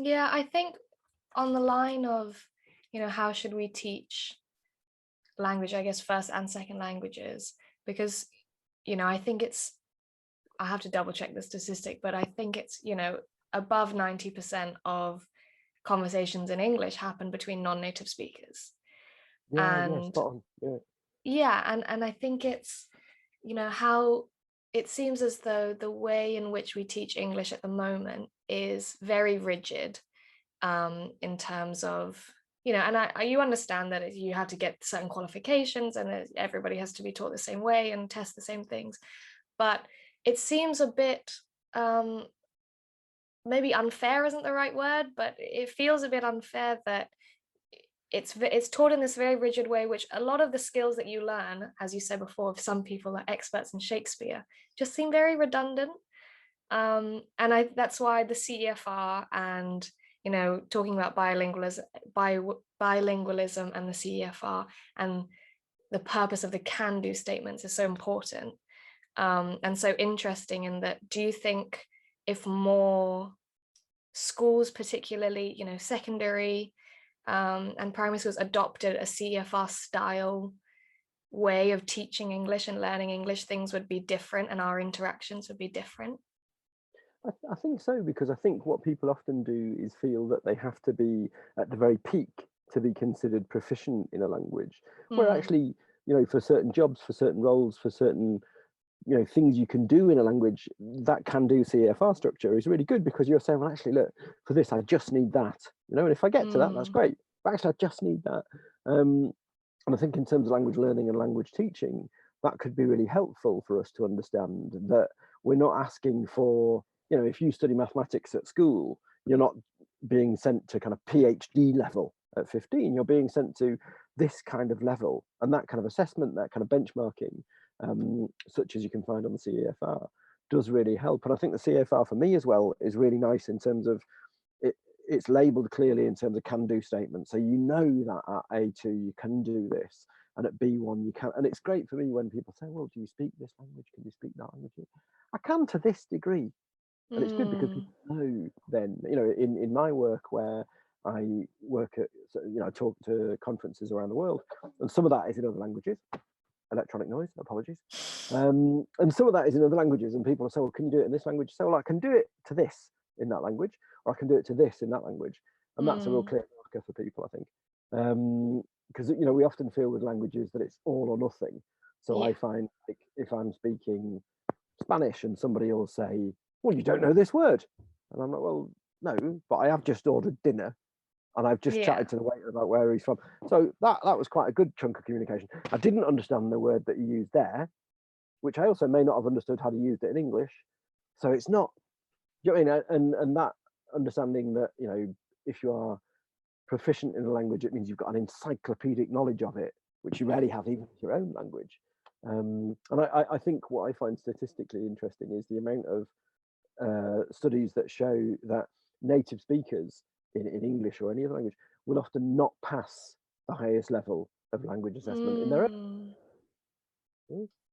Yeah, I think on the line of, how should we teach language, I guess first and second languages, because, I think I have to double check the statistic, but I think it's, above 90% of conversations in English happen between non-native speakers. Yeah, yeah, And spot on. Yeah. yeah, and I think it's, how it seems as though the way in which we teach English at the moment is very rigid, in terms of, and you understand that you have to get certain qualifications and everybody has to be taught the same way and test the same things. But it seems a bit, um, maybe unfair isn't the right word, but it feels a bit unfair that it's taught in this very rigid way, which a lot of the skills that you learn, as you said before, if some people are experts in Shakespeare, just seem very redundant. And that's why the CEFR and, talking about bilingualism and the CEFR and the purpose of the can-do statements is so important, and so interesting. In that, do you think if more schools, particularly, secondary, and primary schools, adopted a CEFR style way of teaching English and learning English, things would be different and our interactions would be different? I think so, because I think what people often do is feel that they have to be at the very peak to be considered proficient in a language, where Mm, actually, for certain jobs, for certain roles, for certain, things you can do in a language, that can do CFR structure is really good, because you're saying, well, actually, look, for this, I just need that, and if I get to that, that's mm, great. But actually, I just need that. Um, and I think in terms of language learning and language teaching, that could be really helpful for us to understand that we're not asking for, if you study mathematics at school, you're not being sent to kind of PhD level at 15, you're being sent to this kind of level, and that kind of assessment, that kind of benchmarking, such as you can find on the CEFR, does really help. And I think the CEFR for me as well is really nice in terms of it's labeled clearly in terms of can do statements. So you know that at A2 you can do this, and at B1 you can. And it's great for me when people say, well, do you speak this language? Can you speak that language? I can to this degree. And it's good because mm. people know then, in my work where I work at, so, I talk to conferences around the world, and some of that is in other languages. Electronic noise, apologies. And some of that is in other languages, and people say, well, can you do it in this language? So, well, I can do it to this in that language, or I can do it to this in that language. And that's a real Mm, clear marker for people, I think. Because, we often feel with languages that it's all or nothing. So I yeah, find, like, if I'm speaking Spanish and somebody will say, well, you don't know this word. And I'm like, well, no, but I have just ordered dinner and I've just yeah, chatted to the waiter about where he's from. So that was quite a good chunk of communication. I didn't understand the word that you used there, which I also may not have understood how to use it in English. So it's not, you know what I mean? And that understanding that, if you are proficient in a language, it means you've got an encyclopedic knowledge of it, which you rarely have even with your own language. And I think what I find statistically interesting is the amount of studies that show that native speakers in English or any other language will often not pass the highest level of language assessment in their mm. own.